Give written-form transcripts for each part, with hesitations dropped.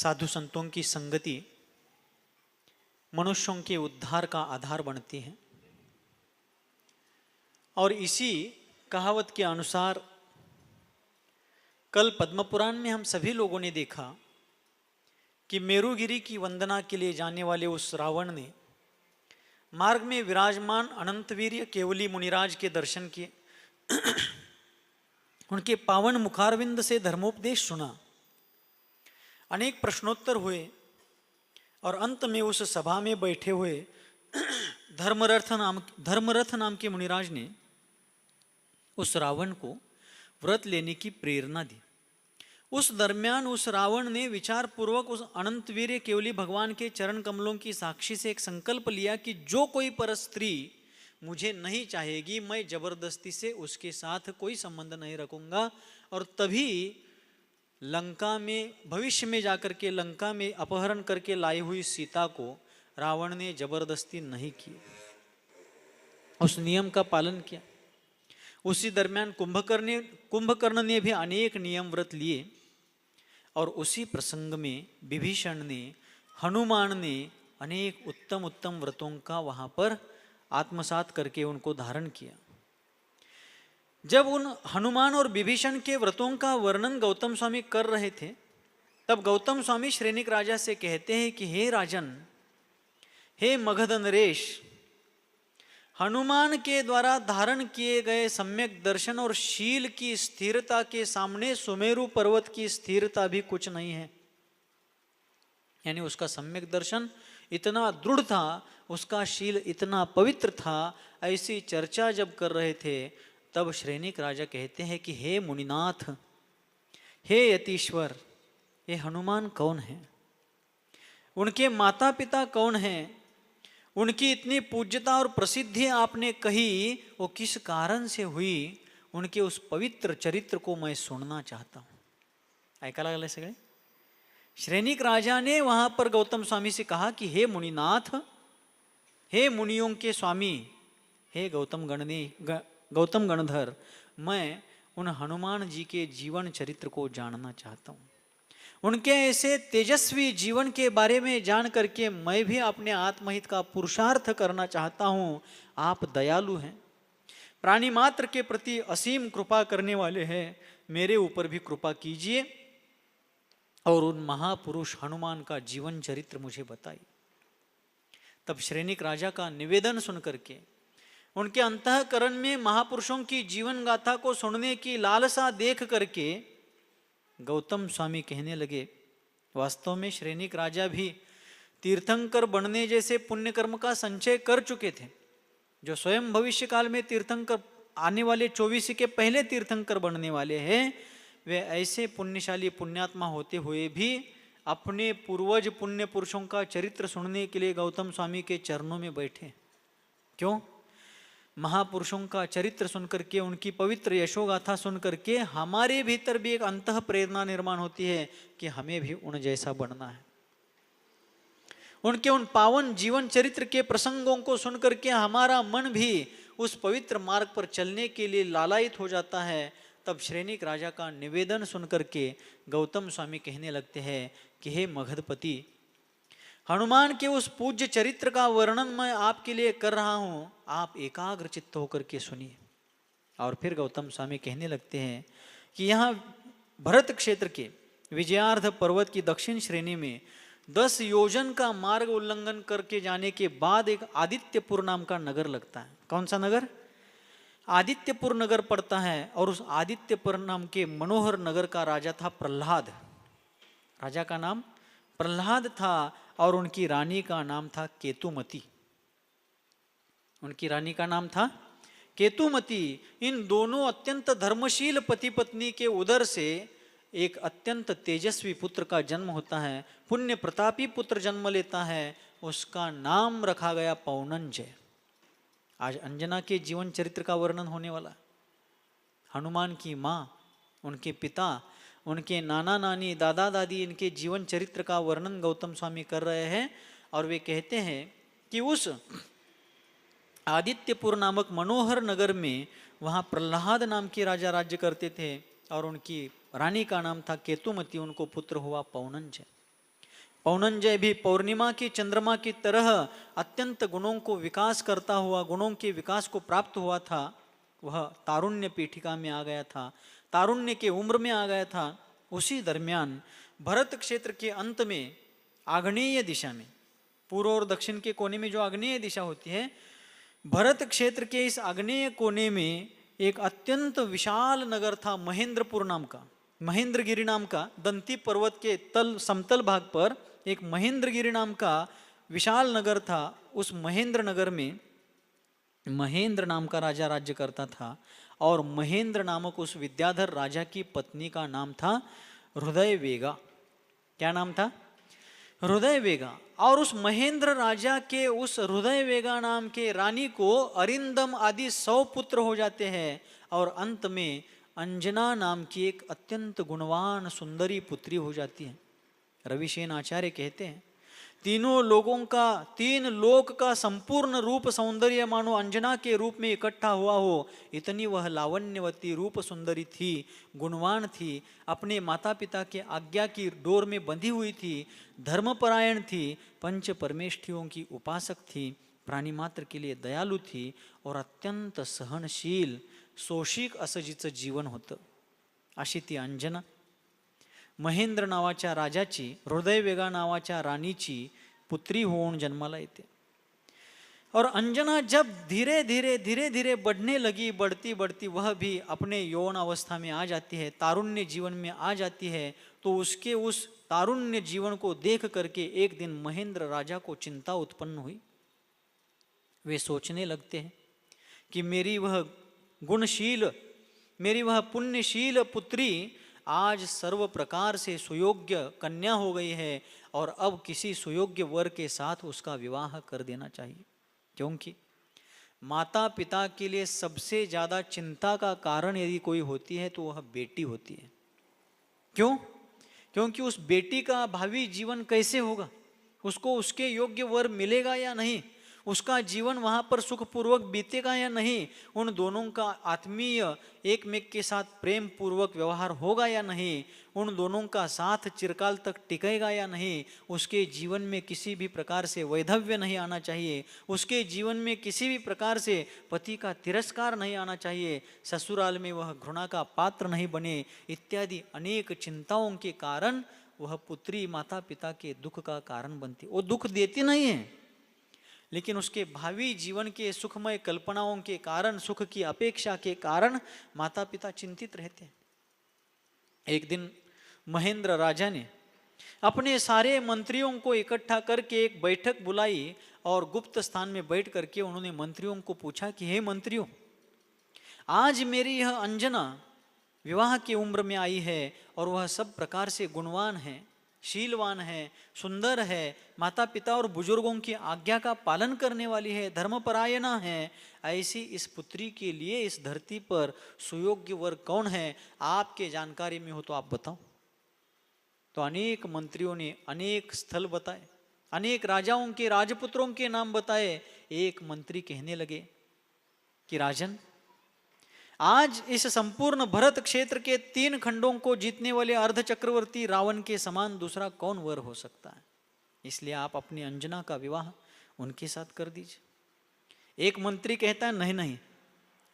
साधु संतों की संगति मनुष्यों के उद्धार का आधार बनती है। और इसी कहावत के अनुसार कल पद्म पुराण में हम सभी लोगों ने देखा कि मेरुगिरी की वंदना के लिए जाने वाले उस रावण ने मार्ग में विराजमान अनंतवीर्य केवली मुनिराज के दर्शन किए, उनके पावन मुखारविंद से धर्मोपदेश सुना, अनेक प्रश्नोत्तर हुए और अंत में उस सभा में बैठे हुए धर्मरथ नाम के मुनिराज ने उस रावण को व्रत लेने की प्रेरणा दी। उस दरमियान उस रावण ने विचार पूर्वक उस अनंतवीर्य केवली भगवान के चरण कमलों की साक्षी से एक संकल्प लिया कि जो कोई पर स्त्री मुझे नहीं चाहेगी, मैं जबरदस्ती से उसके साथ कोई संबंध नहीं रखूंगा। और तभी लंका में भविष्य में जाकर के लंका में अपहरण करके लाई हुई सीता को रावण ने जबरदस्ती नहीं की, उस नियम का पालन किया। उसी दरमियान कुंभकर्ण ने भी अनेक नियम व्रत लिए और उसी प्रसंग में विभीषण ने, हनुमान ने अनेक उत्तम उत्तम व्रतों का वहां पर आत्मसात करके उनको धारण किया। जब उन हनुमान और विभीषण के व्रतों का वर्णन गौतम स्वामी कर रहे थे, तब गौतम स्वामी श्रेनिक राजा से कहते हैं कि हे राजन, हे मगध नरेश, हनुमान के द्वारा धारण किए गए सम्यक दर्शन और शील की स्थिरता के सामने सुमेरु पर्वत की स्थिरता भी कुछ नहीं है। यानी उसका सम्यक दर्शन इतना दृढ़ था, उसका शील इतना पवित्र था। ऐसी चर्चा जब कर रहे थे तब श्रेनिक राजा कहते हैं कि हे मुनिनाथ, हे यतीश्वर, ये हनुमान कौन है, उनके माता पिता कौन हैं, उनकी इतनी पूज्यता और प्रसिद्धि आपने कही, वो किस कारण से हुई, उनके उस पवित्र चरित्र को मैं सुनना चाहता हूं। ऐका लागले सगळे? श्रेनिक राजा ने वहां पर गौतम स्वामी से कहा कि हे मुनिनाथ, हे मुनियों के स्वामी, हे गौतम गणधर, मैं उन हनुमान जी के जीवन चरित्र को जानना चाहता हूँ। उनके ऐसे तेजस्वी जीवन के बारे में जान करके मैं भी अपने आत्महित का पुरुषार्थ करना चाहता हूँ। आप दयालु हैं, प्राणी मात्र के प्रति असीम कृपा करने वाले हैं, मेरे ऊपर भी कृपा कीजिए और उन महापुरुष हनुमान का जीवन चरित्र मुझे बताइए। तब श्रेनिक राजा का निवेदन सुन करके, उनके अंतःकरण में महापुरुषों की जीवन गाथा को सुनने की लालसा देख करके गौतम स्वामी कहने लगे, वास्तव में श्रेनिक राजा भी तीर्थंकर बनने जैसे पुण्य कर्म का संचय कर चुके थे। जो स्वयं भविष्य काल में तीर्थंकर आने वाले 24 के पहले तीर्थंकर बनने वाले हैं, वे ऐसे पुण्यशाली पुण्यात्मा होते हुए भी अपने पूर्वज पुण्य पुरुषों का चरित्र सुनने के लिए गौतम स्वामी के चरणों में बैठे। क्यों? महापुरुषों का चरित्र सुनकर के, उनकी पवित्र यशोगाथा सुनकर के हमारे भीतर भी एक अंतः प्रेरणा निर्माण होती है कि हमें भी उन जैसा बनना है। उनके उन पावन जीवन चरित्र के प्रसंगों को सुनकर के हमारा मन भी उस पवित्र मार्ग पर चलने के लिए लालायित हो जाता है। तब श्रेनिक राजा का निवेदन सुनकर के गौतम स्वामी कहने लगते हैं कि हे मगधपति, हनुमान के उस पूज्य चरित्र का वर्णन मैं आपके लिए कर रहा हूं, आप एकाग्र चित्त होकर के सुनिए। और फिर गौतम स्वामी कहने लगते हैं कि यहाँ भरत क्षेत्र के विजयार्ध पर्वत की दक्षिण श्रेणी में 10 योजन का मार्ग उल्लंघन करके जाने के बाद एक आदित्यपुर नाम का नगर लगता है। कौन सा नगर? आदित्यपुर नगर पड़ता है। और उस आदित्यपुर नाम के मनोहर नगर का राजा था प्रहलाद। राजा का नाम प्रहलाद था और उनकी रानी का नाम था केतुमती। उनकी रानी का नाम था केतुमती। इन दोनों अत्यंत धर्मशील पति पत्नी के उदर से एक अत्यंत तेजस्वी पुत्र का जन्म होता है, पुण्य प्रतापी पुत्र जन्म लेता है। उसका नाम रखा गया पौनंजय। आज अंजना के जीवन चरित्र का वर्णन होने वाला। हनुमान की माँ, उनके पिता, उनके नाना नानी, दादा दादी, इनके जीवन चरित्र का वर्णन गौतम स्वामी कर रहे हैं। और वे कहते हैं कि उस आदित्यपुर नामक मनोहर नगर में वहाँ प्रहलाद नाम के राजा राज्य करते थे और उनकी रानी का नाम था केतुमती। उनको पुत्र हुआ पौनंजय। पौनंजय भी पौर्णिमा की चंद्रमा की तरह अत्यंत गुणों को विकास करता हुआ, गुणों के विकास को प्राप्त हुआ था। वह तारुण्य पीठिका में आ गया था, तारुण्य के उम्र में आ गया था। उसी दरमियान भरत क्षेत्र के अंत में आग्नेय दिशा में, पूर्व और दक्षिण के कोने में जो आग्नेय दिशा होती है, भरत क्षेत्र के इस आग्नेय कोने में एक अत्यंत विशाल नगर था, महेंद्रपुर नाम का, महेंद्रगिरी नाम का। दंती पर्वत के समतल भाग पर एक महेंद्रगिरी नाम का विशाल नगर था। उस महेंद्र नगर में महेंद्र नाम का राजा राज्य करता था, और महेंद्र नामक उस विद्याधर राजा की पत्नी का नाम था हृदय वेगा। क्या नाम था? हृदय वेगा। और उस महेंद्र राजा के उस हृदय वेगा नाम के रानी को अरिंदम आदि 100 पुत्र हो जाते हैं, और अंत में अंजना नाम की एक अत्यंत गुणवान सुंदरी पुत्री हो जाती है। रविसेन आचार्य कहते हैं, तीनों लोगों का, 3 लोक का संपूर्ण रूप सौंदर्य मानो अंजना के रूप में इकट्ठा हुआ हो, इतनी वह लावण्यवती रूप सुंदरी थी, गुणवान थी, अपने माता पिता के आज्ञा की डोर में बंधी हुई थी, धर्मपरायण थी, पंच परमेष्ठियों की उपासक थी, प्राणी मात्र के लिए दयालु थी, और अत्यंत सहनशील सोशिक असं जिचं जीवन होतं, अशी ती अंजना महेंद्र नावाच्या राजाची हृदयवेगा नावाच्या रानीची पुत्री होऊन जन्माला येते। और अंजना जब धीरे धीरे बढ़ने लगी, बढ़ती बढ़ती वह भी अपने यौन अवस्था में आ जाती है, तारुण्य जीवन में आ जाती है, तो उसके उस तारुण्य जीवन को देख करके एक दिन महेंद्र राजा को चिंता उत्पन्न हुई। वे सोचने लगते हैं कि मेरी वह गुणशील, मेरी वह पुण्यशील पुत्री आज सर्व प्रकार से सुयोग्य कन्या हो गई है, और अब किसी सुयोग्य वर के साथ उसका विवाह कर देना चाहिए। क्योंकि माता पिता के लिए सबसे ज़्यादा चिंता का कारण यदि कोई होती है तो वह बेटी होती है। क्यों? क्योंकि उस बेटी का भावी जीवन कैसे होगा, उसको उसके योग्य वर मिलेगा या नहीं, उसका जीवन वहाँ पर सुखपूर्वक बीतेगा या नहीं, उन दोनों का आत्मीय एक मेक के साथ प्रेम पूर्वक व्यवहार होगा या नहीं, उन दोनों का साथ चिरकाल तक टिकेगा या नहीं, उसके जीवन में किसी भी प्रकार से वैधव्य नहीं आना चाहिए, उसके जीवन में किसी भी प्रकार से पति का तिरस्कार नहीं आना चाहिए, ससुराल में वह घृणा का पात्र नहीं बने, इत्यादि अनेक चिंताओं के कारण वह पुत्री माता पिता के दुख का कारण बनती। वो दुख देती नहीं है, लेकिन उसके भावी जीवन के सुखमय कल्पनाओं के कारण, सुख की अपेक्षा के कारण माता पिता चिंतित रहते हैं। एक दिन महेंद्र राजा ने अपने सारे मंत्रियों को इकट्ठा करके एक बैठक बुलाई, और गुप्त स्थान में बैठ करके उन्होंने मंत्रियों को पूछा कि हे मंत्रियों, आज मेरी यह अंजना विवाह की उम्र में आई है, और वह सब प्रकार से गुणवान है, शीलवान है, सुंदर है, माता पिता और बुजुर्गों की आज्ञा का पालन करने वाली है, धर्मपरायणा है, ऐसी इस पुत्री के लिए इस धरती पर सुयोग्य वर कौन है? आपके जानकारी में हो तो आप बताओ। तो अनेक मंत्रियों ने अनेक स्थल बताए, अनेक राजाओं के राजपुत्रों के नाम बताए। एक मंत्री कहने लगे कि राजन, आज इस संपूर्ण भरत क्षेत्र के 3 खंडों को जीतने वाले अर्ध चक्रवर्ती रावण के समान दूसरा कौन वर हो सकता है, इसलिए आप अपनी अंजना का विवाह उनके साथ कर दीजिए। एक मंत्री कहता है नहीं नहीं,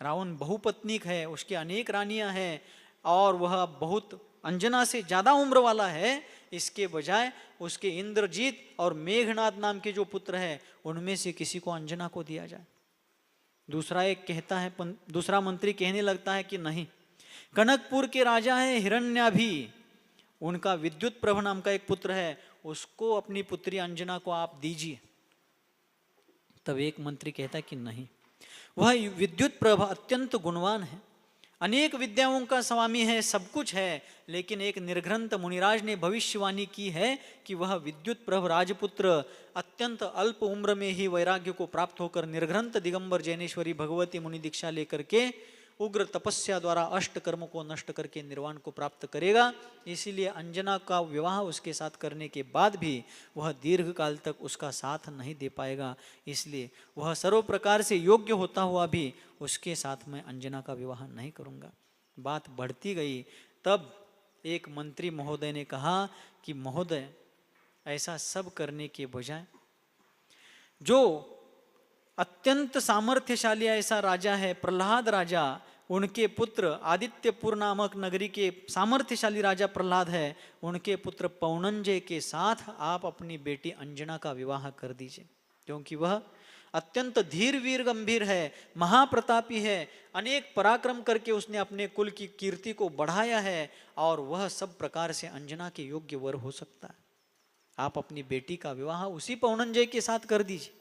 रावण बहुपत्नीक है, उसकी अनेक रानियां हैं, और वह बहुत अंजना से ज्यादा उम्र वाला है, इसके बजाय उसके इंद्रजीत और मेघनाद नाम के जो पुत्र है उनमें से किसी को अंजना को दिया जाए। दूसरा एक कहता है, दूसरा मंत्री कहने लगता है कि नहीं, कनकपुर के राजा है हिरण्याभि, उनका विद्युत प्रभ नाम का एक पुत्र है, उसको अपनी पुत्री अंजना को आप दीजिए। तब एक मंत्री कहता है कि नहीं, वह विद्युत प्रभ अत्यंत गुणवान है, अनेक विद्याओं का स्वामी है, सब कुछ है, लेकिन एक निर्घ्रंथ मुनिराज ने भविष्यवाणी की है कि वह विद्युत प्रभ राजपुत्र अत्यंत अल्प उम्र में ही वैराग्य को प्राप्त होकर निर्घ्रंथ दिगंबर जैनेश्वरी भगवती मुनि दीक्षा लेकर के उग्र तपस्या द्वारा अष्ट कर्म को नष्ट करके निर्वाण को प्राप्त करेगा। इसीलिए अंजना का विवाह उसके साथ करने के बाद भी वह दीर्घ काल तक उसका साथ नहीं दे पाएगा, इसलिए वह सर्व प्रकार से योग्य होता हुआ भी उसके साथ मैं अंजना का विवाह नहीं करूँगा। बात बढ़ती गई, तब एक मंत्री महोदय ने कहा कि महोदय, ऐसा सब करने के बजाय जो अत्यंत सामर्थ्यशाली ऐसा राजा है प्रहलाद राजा, उनके पुत्र आदित्यपुर नामक नगरी के सामर्थ्यशाली राजा प्रहलाद है, उनके पुत्र पौनंजय के साथ आप अपनी बेटी अंजना का विवाह कर दीजिए, क्योंकि वह अत्यंत धीर वीर गंभीर है, महाप्रतापी है, अनेक पराक्रम करके उसने अपने कुल की कीर्ति को बढ़ाया है और वह सब प्रकार से अंजना के योग्य वर हो सकता है। आप अपनी बेटी का विवाह उसी पौनंजय के साथ कर दीजिए।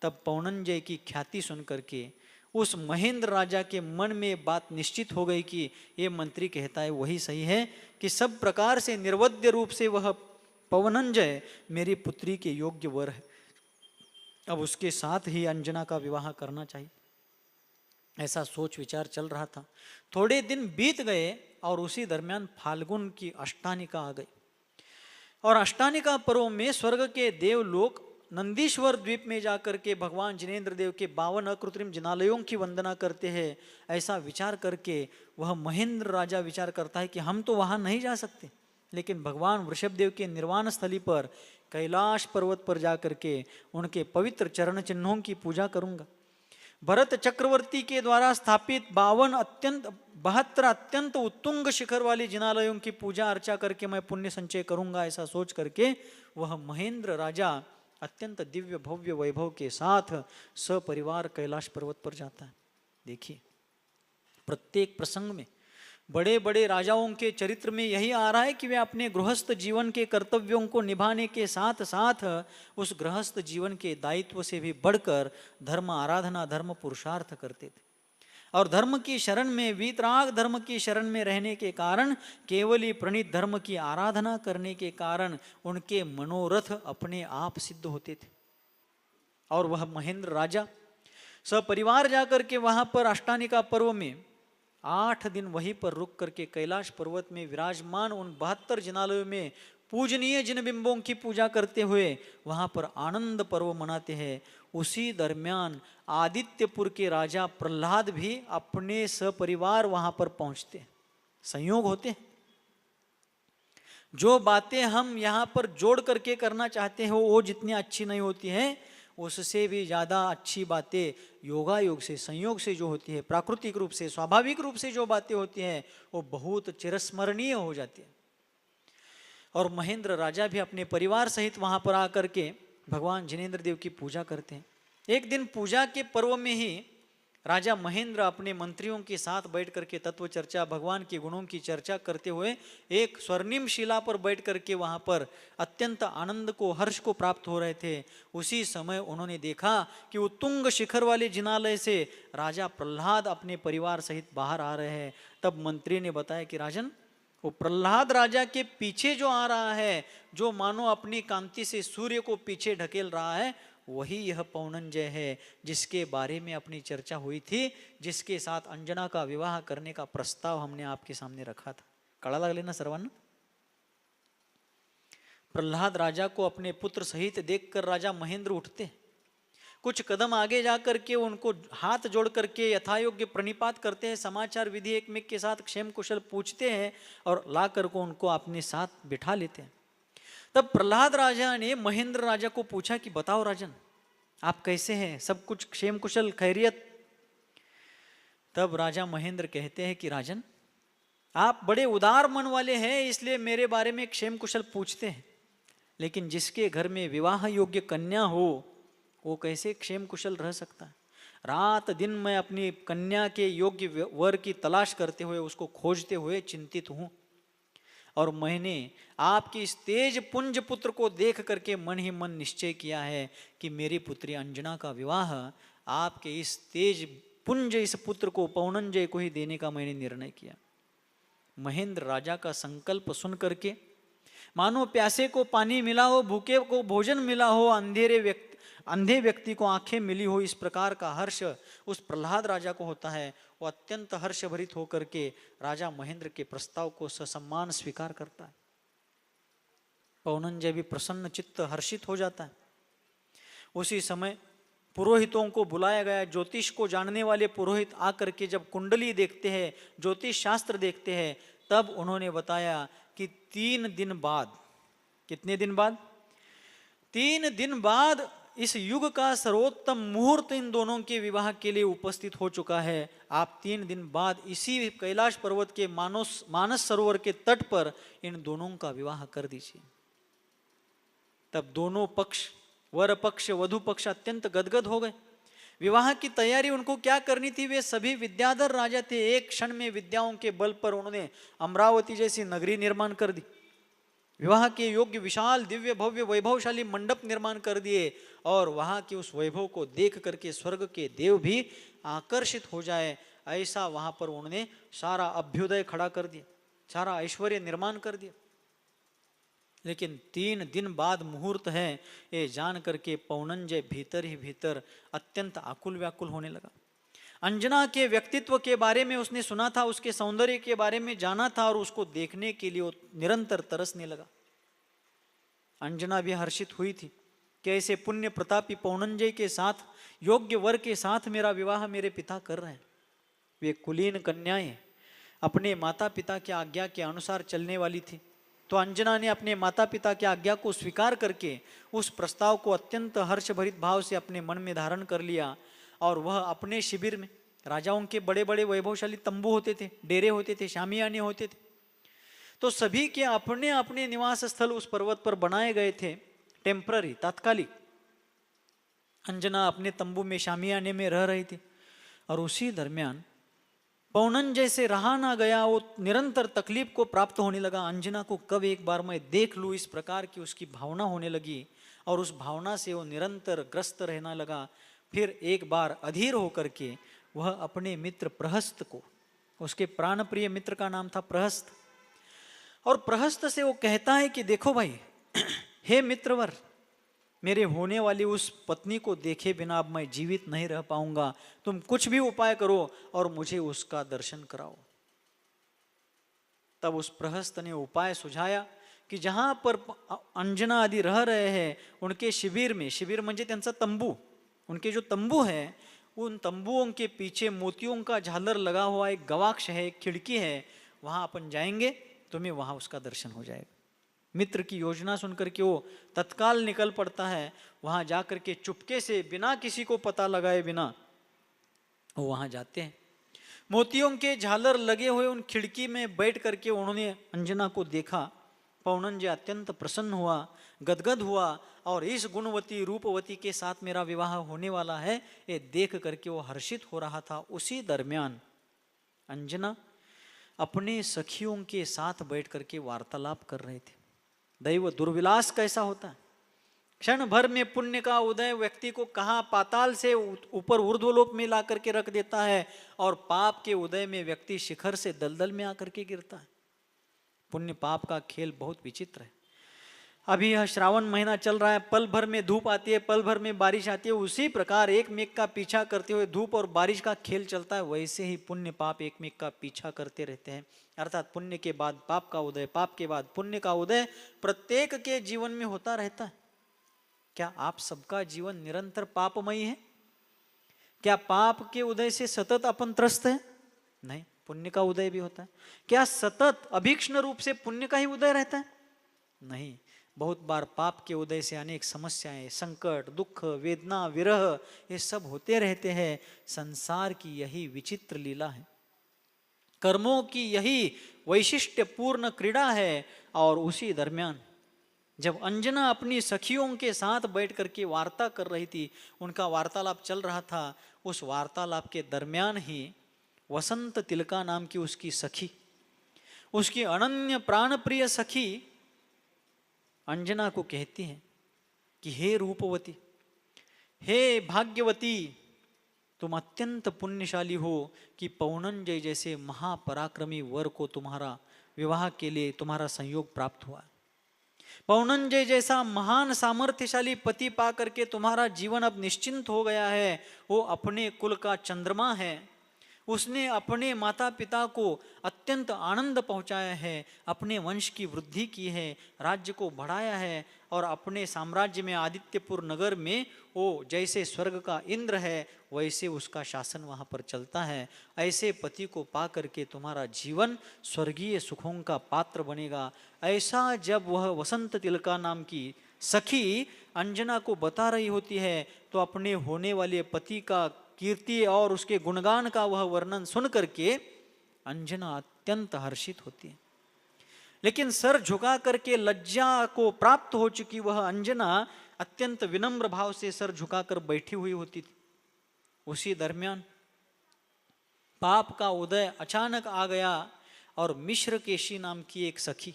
तब पौनंजय की ख्याति सुन करके उस महेंद्र राजा के मन में बात निश्चित हो गई कि ये मंत्री कहता है वही सही है, कि सब प्रकार से निर्वध्य रूप से वह पौनंजय मेरी पुत्री के योग्य वर है, अब उसके साथ ही अंजना का विवाह करना चाहिए। ऐसा सोच विचार चल रहा था। थोड़े दिन बीत गए और उसी दरमियान फाल्गुन की अष्टानिका आ गई और अष्टानिका पर्व में स्वर्ग के देवलोक नंदीश्वर द्वीप में जाकर के भगवान जिनेंद्र देव के 52 अकृत्रिम जिनालयों की वंदना करते हैं। ऐसा विचार करके वह महेंद्र राजा विचार करता है कि हम तो वहां नहीं जा सकते, लेकिन भगवान वृषभदेव के निर्वाण स्थली पर कैलाश पर्वत पर जाकर के उनके पवित्र चरण चिन्हों की पूजा करूंगा। भरत चक्रवर्ती के द्वारा स्थापित 72 अत्यंत उत्तुंग शिखर वाली जिनालयों की पूजा अर्चा करके मैं पुण्य संचय करूंगा। ऐसा सोच करके वह महेंद्र राजा अत्यंत दिव्य भव्य वैभव के साथ सपरिवार कैलाश पर्वत पर जाता है। देखिए, प्रत्येक प्रसंग में बड़े बड़े राजाओं के चरित्र में यही आ रहा है कि वे अपने गृहस्थ जीवन के कर्तव्यों को निभाने के साथ साथ उस गृहस्थ जीवन के दायित्व से भी बढ़कर धर्म आराधना, धर्म पुरुषार्थ करते थे। और धर्म की शरण में, वीतराग धर्म की शरण में रहने के कारण, केवली प्रणीत धर्म की आराधना करने के कारण उनके मनोरथ अपने आप सिद्ध होते थे। और वह महेंद्र राजा सपरिवार जाकर के वहां पर अष्टानिका पर्व में 8 दिन वहीं पर रुक करके कैलाश पर्वत में विराजमान उन 72 जिनालयों में पूजनीय जिन बिंबों की पूजा करते हुए वहां पर आनंद पर्व मनाते हैं। उसी दरमियान आदित्यपुर के राजा प्रहलाद भी अपने सपरिवार वहां पर पहुंचते हैं। संयोग होते हैं। जो बातें हम यहां पर जोड़ करके करना चाहते हैं वो जितनी अच्छी नहीं होती हैं, उससे भी ज़्यादा अच्छी बातें योगा योग से, संयोग से जो होती है, प्राकृतिक रूप से, स्वाभाविक रूप से जो बातें होती हैं वो बहुत चिरस्मरणीय हो जाती है। और महेंद्र राजा भी अपने परिवार सहित वहां पर आकर के भगवान जिनेंद्र देव की पूजा करते हैं। एक दिन पूजा के पर्व में ही राजा महेंद्र अपने मंत्रियों के साथ बैठ करके तत्व चर्चा, भगवान के गुणों की चर्चा करते हुए एक स्वर्णिम शिला पर बैठ करके वहां पर अत्यंत आनंद को, हर्ष को प्राप्त हो रहे थे। उसी समय उन्होंने देखा कि उत्तुंग शिखर वाले जिनालय से राजा प्रहलाद अपने परिवार सहित बाहर आ रहे हैं। तब मंत्री ने बताया कि राजन, वो प्रहलाद राजा के पीछे जो आ रहा है, जो मानो अपनी कांति से सूर्य को पीछे ढकेल रहा है, वही यह पौनंजय है जिसके बारे में अपनी चर्चा हुई थी, जिसके साथ अंजना का विवाह करने का प्रस्ताव हमने आपके सामने रखा था। कड़ा लागले ना सर्वांना? प्रहलाद राजा को अपने पुत्र सहित देखकर राजा महेंद्र उठते, कुछ कदम आगे जाकर के उनको हाथ जोड़ करके यथायोग्य प्रणिपात करते हैं, समाचार विधि एक में के साथ क्षेम कुशल पूछते हैं और ला कर को उनको अपने साथ बिठा लेते हैं। तब प्रहलाद राजा ने महेंद्र राजा को पूछा कि बताओ राजन, आप कैसे हैं, सब कुछ क्षेम कुशल खैरियत? तब राजा महेंद्र कहते हैं कि राजन, आप बड़े उदार मन वाले हैं, इसलिए मेरे बारे में क्षेम कुशल पूछते हैं, लेकिन जिसके घर में विवाह योग्य कन्या हो वो कैसे क्षेम कुशल रह सकता है? रात दिन मैं अपनी कन्या के योग्य वर की तलाश करते हुए, उसको खोजते हुए चिंतित हूं। और मैंने आपकी इस तेज पुंज पुत्र को देख करके मन ही मन निश्चय किया है कि मेरी पुत्री अंजना का विवाह आपके इस तेज पुंज इस पुत्र को, पौनंजय को ही देने का मैंने निर्णय किया। महेंद्र राजा का संकल्प सुन करके मानो प्यासे को पानी मिला हो, भूखे को भोजन मिला हो, अंधे व्यक्ति को आंखें मिली हो, इस प्रकार का हर्ष उस प्रहलाद राजा को होता है। वो अत्यंत हर्षभरित होकर के राजा महेंद्र के प्रस्ताव को ससम्मान स्वीकार करता है। पौनंजय भी प्रसन्न चित्त हर्षित हो जाता है। उसी समय पुरोहितों को बुलाया गया। ज्योतिष को जानने वाले पुरोहित आकर के जब कुंडली देखते हैं, ज्योतिष शास्त्र देखते हैं, तब उन्होंने बताया कि 3 दिन बाद कितने दिन बाद? 3 दिन बाद इस युग का सर्वोत्तम मुहूर्त इन दोनों के विवाह के लिए उपस्थित हो चुका है। आप 3 दिन बाद इसी कैलाश पर्वत के मानस सरोवर के तट पर इन दोनों का विवाह कर दीजिए। तब दोनों पक्ष, वर पक्ष वधु पक्ष अत्यंत गदगद हो गए। विवाह की तैयारी उनको क्या करनी थी? वे सभी विद्याधर राजा थे। एक क्षण में विद्याओं के बल पर उन्होंने अमरावती जैसी नगरी निर्माण कर दी। विवाह के योग्य विशाल दिव्य भव्य वैभवशाली मंडप निर्माण कर दिए और वहां के उस वैभव को देख करके स्वर्ग के देव भी आकर्षित हो जाए, ऐसा वहां पर उन्होंने सारा अभ्युदय खड़ा कर दिया, सारा ऐश्वर्य निर्माण कर दिया। लेकिन 3 दिन बाद मुहूर्त है, ये जान करके पौनंजय भीतर ही भीतर अत्यंत आकुल व्याकुल होने लगा। अंजना के व्यक्तित्व के बारे में उसने सुना था, उसके सौंदर्य के बारे में जाना था और उसको देखने के लिए वो निरंतर तरसने लगा। अंजना भी हर्षित हुई थी कि ऐसे पुण्य प्रतापी पौनंजय के साथ, योग्य वर के साथ मेरा विवाह मेरे पिता कर रहे हैं। वे कुलीन कन्याएं अपने माता पिता की आज्ञा के अनुसार चलने वाली थी, तो अंजना ने अपने माता पिता की आज्ञा को स्वीकार करके उस प्रस्ताव को अत्यंत हर्षभरित भाव से अपने मन में धारण कर लिया और वह अपने शिविर में, राजाओं के बड़े बड़े वैभवशाली तंबू होते थे, डेरे होते थे, शामियाने होते थे, तो सभी के अपने अपने निवास स्थल उस पर्वत पर बनाए गए थे, टेम्पररी, तात्कालिक। अंजना अपने तंबू में, शामियाने में रह रही थी और उसी दरमियान पौनंजय से रहा ना गया, वो निरंतर तकलीफ को प्राप्त होने लगा। अंजना को कब एक बार मैं देख लूँ, इस प्रकार की उसकी भावना होने लगी और उस भावना से वो निरंतर ग्रस्त रहना लगा। फिर एक बार अधीर होकर के वह अपने मित्र प्रहस्त को, उसके प्राण प्रिय मित्र का नाम था प्रहस्त, और प्रहस्त से वो कहता है कि देखो भाई, हे मित्रवर, मेरे होने वाली उस पत्नी को देखे बिना अब मैं जीवित नहीं रह पाऊंगा, तुम कुछ भी उपाय करो और मुझे उसका दर्शन कराओ। तब उस प्रहस्त ने उपाय सुझाया कि जहां पर अंजना आदि रह रहे हैं उनके शिविर में, शिविर म्हणजे त्यांचा तंबू, उनके जो तंबू है, उन तंबुओं के पीछे मोतियों का झालर लगा हुआ एक गवाक्ष है, एक खिड़की है, वहां अपन जाएंगे, तुम्हें वहां उसका दर्शन हो जाएगा। मित्र की योजना सुनकर के वो तत्काल निकल पड़ता है। वहां जाकर के चुपके से, बिना किसी को पता लगाए बिना, वो वहां जाते हैं। मोतियों के झालर लगे हुए उन खिड़की में बैठ करके उन्होंने अंजना को देखा। पौनंजय अत्यंत प्रसन्न हुआ, गदगद हुआ और इस गुणवती रूपवती के साथ मेरा विवाह होने वाला है, ये देख करके वो हर्षित हो रहा था। उसी दरमियान अंजना अपने सखियों के साथ बैठ करके वार्तालाप कर रहे थे। दैव दुर्विलास कैसा होता है, क्षण भर में पुण्य का उदय व्यक्ति को कहाँ पाताल से ऊपर ऊर्ध्वलोक में ला करके रख देता है और पाप के उदय में व्यक्ति शिखर से दलदल में आकर के गिरता है। पुण्य पाप का खेल बहुत विचित्र है। अभी यह श्रावण महीना चल रहा है, पल भर में धूप आती है, पल भर में बारिश आती है, उसी प्रकार एक मेघ का पीछा करते हुए धूप और बारिश का खेल चलता है। वैसे ही पुण्य पाप एक मेघ का पीछा करते रहते हैं, अर्थात पुण्य के बाद पाप का उदय, पाप के बाद पुण्य का उदय प्रत्येक के जीवन में होता रहता है। क्या आप सबका जीवन निरंतर पापमयी है? क्या पाप के उदय से सतत अपन त्रस्त है? नहीं, पुण्य का उदय भी होता है। क्या सतत अभीक्ष्ण रूप से पुण्य का ही उदय रहता है? नहीं, बहुत बार पाप के उदय से अनेक समस्याएं, संकट, दुख, वेदना, विरह, ये सब होते रहते हैं। संसार की यही विचित्र लीला है, कर्मों की यही वैशिष्ट्यपूर्ण क्रीड़ा है। और उसी दरमियान जब अंजना अपनी सखियों के साथ बैठ करके वार्ता कर रही थी, उनका वार्तालाप चल रहा था, उस वार्तालाप के दरमियान ही वसंत तिलका नाम की उसकी सखी, उसकी अनन्य प्राण प्रिय सखी अंजना को कहती है कि हे रूपवती, हे भाग्यवती, तुम अत्यंत पुण्यशाली हो कि पौनंजय जैसे महापराक्रमी वर को तुम्हारा विवाह के लिए तुम्हारा संयोग प्राप्त हुआ। पौनंजय जैसा महान सामर्थ्यशाली पति पा करके तुम्हारा जीवन अब निश्चिंत हो गया है। वो अपने कुल का चंद्रमा है, उसने अपने माता पिता को अत्यंत आनंद पहुंचाया है, अपने वंश की वृद्धि की है, राज्य को बढ़ाया है और अपने साम्राज्य में आदित्यपुर नगर में वो जैसे स्वर्ग का इंद्र है वैसे उसका शासन वहाँ पर चलता है। ऐसे पति को पा करके तुम्हारा जीवन स्वर्गीय सुखों का पात्र बनेगा। ऐसा जब वह वसंत तिलका नाम की सखी अंजना को बता रही होती है तो अपने होने वाले पति का कीर्ति और उसके गुणगान का वह वर्णन सुन करके अंजना अत्यंत हर्षित होती है। लेकिन सर झुका करके लज्जा को प्राप्त हो चुकी वह अंजना अत्यंत विनम्र भाव से सर झुकाकर बैठी हुई होती थी। उसी दरमियान पाप का उदय अचानक आ गया और मिश्रकेशी नाम की एक सखी,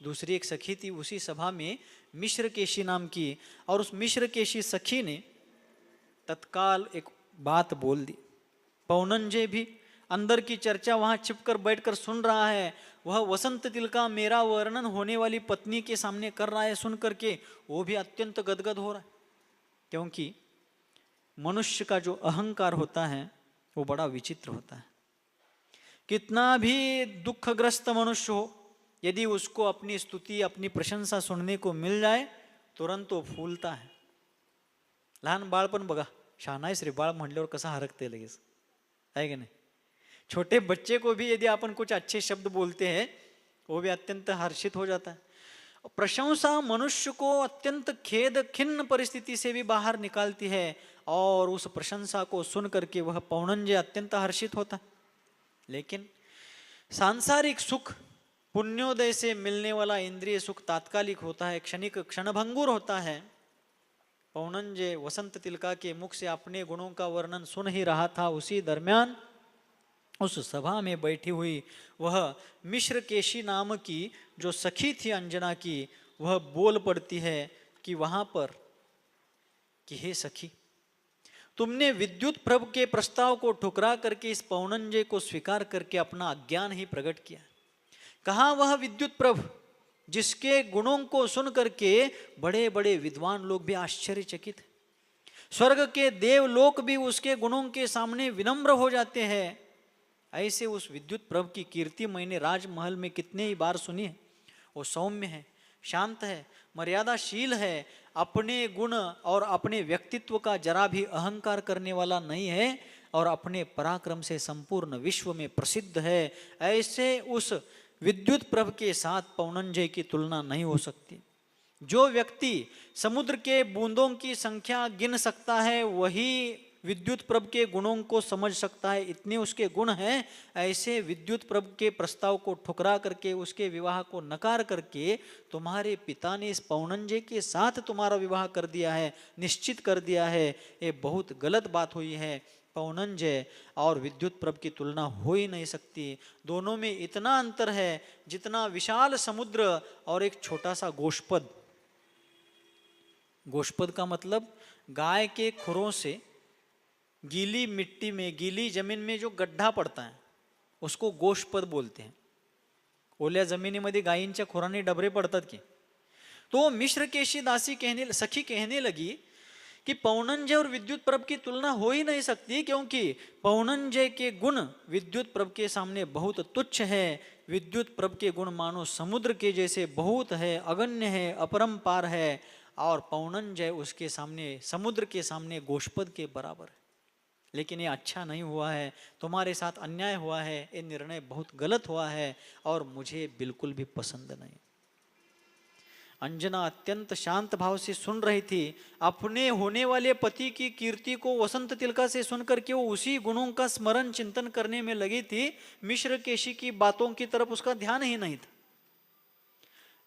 दूसरी एक सखी थी उसी सभा में मिश्रकेशी नाम की, और उस मिश्रकेशी सखी ने तत्काल एक बात बोल दी। पौनंजय भी अंदर की चर्चा वहां छिपकर बैठकर सुन रहा है। वह वसंत तिलका मेरा वर्णन होने वाली पत्नी के सामने कर रहा है, सुन करके वो भी अत्यंत गदगद हो रहा है। क्योंकि मनुष्य का जो अहंकार होता है वो बड़ा विचित्र होता है। कितना भी दुखग्रस्त मनुष्य हो, यदि उसको अपनी स्तुति अपनी प्रशंसा सुनने को मिल जाए तुरंत वो फूलता है। लहान बाळ पण बघा, शहाणा श्री बाळ म्हणल्यावर कसा हरकते लगेच, आहे की नहीं। छोटे बच्चे को भी यदि अपन कुछ अच्छे शब्द बोलते हैं वो भी अत्यंत हर्षित हो जाता है। प्रशंसा मनुष्य को अत्यंत खेद खिन्न परिस्थिति से भी बाहर निकालती है और उस प्रशंसा को सुन करके वह पौनंजय अत्यंत हर्षित होता। लेकिन सांसारिक सुख पुण्योदय से मिलने वाला इंद्रिय सुख तात्कालिक होता है, क्षणिक क्षणभंगुर होता है। पौनंजय वसंत तिलका के मुख से अपने गुणों का वर्णन सुन ही रहा था। उसी दरमियान उस सभा में बैठी हुई वह मिश्रकेशी नाम की जो सखी थी अंजना की, वह बोल पड़ती है कि वहां पर कि हे सखी, तुमने विद्युत प्रभ के प्रस्ताव को ठुकरा करके इस पौनंजय को स्वीकार करके अपना अज्ञान ही प्रकट किया। कहाँ वह विद्युत प्रभ जिसके गुणों को सुन करके बड़े बड़े विद्वान लोग भी आश्चर्यचकित, स्वर्ग के देवलोक भी उसके गुणों के सामने विनम्र हो जाते हैं। ऐसे उस विद्युत प्रभ की कीर्ति मैंने राजमहल में कितने ही बार सुनी है। वो सौम्य है, शांत है, मर्यादाशील है, अपने गुण और अपने व्यक्तित्व का जरा भी अहंकार करने वाला नहीं है और अपने पराक्रम से संपूर्ण विश्व में प्रसिद्ध है। ऐसे उस विद्युत प्रभ के साथ पौनंजय की तुलना नहीं हो सकती। जो व्यक्ति समुद्र के बूंदों की संख्या गिन सकता है वही विद्युत प्रभ के गुणों को समझ सकता है, इतने उसके गुण हैं। ऐसे विद्युत प्रभ के प्रस्ताव को ठुकरा करके उसके विवाह को नकार करके तुम्हारे पिता ने इस पौनंजय के साथ तुम्हारा विवाह कर दिया है, निश्चित कर दिया है। ये बहुत गलत बात हुई है। पौनंजय और विद्युत प्रभ की तुलना हो ही नहीं सकती। दोनों में इतना अंतर है जितना विशाल समुद्र और एक छोटा सा गोष्पद। गोष्पद का मतलब गाय के खुरों से गीली मिट्टी में, गीली जमीन में जो गड्ढा पड़ता है उसको गोष्पद बोलते हैं। ओल्या जमिनीमध्ये गायींच्या खुराने डबरे पड़तात की। तो मिश्रकेशी दासी सखी कहने लगी कि पौनंजय और विद्युत प्रभ की तुलना हो ही नहीं सकती, क्योंकि पौनंजय के गुण विद्युत प्रभ के सामने बहुत तुच्छ है। विद्युत प्रभ के गुण मानो समुद्र के जैसे बहुत है, अगण्य है, अपरंपार है, और पौनंजय उसके सामने, समुद्र के सामने गोष्पद के बराबर है। लेकिन ये अच्छा नहीं हुआ है, तुम्हारे साथ अन्याय हुआ है, ये निर्णय बहुत गलत हुआ है और मुझे बिल्कुल भी पसंद नहीं। अंजना अत्यंत शांत भाव से सुन रही थी। अपने होने वाले पति की कीर्ति को वसंत तिलका से सुनकर के वो उसी गुणों का स्मरण चिंतन करने में लगी थी। मिश्रकेशी की बातों की तरफ उसका ध्यान ही नहीं था।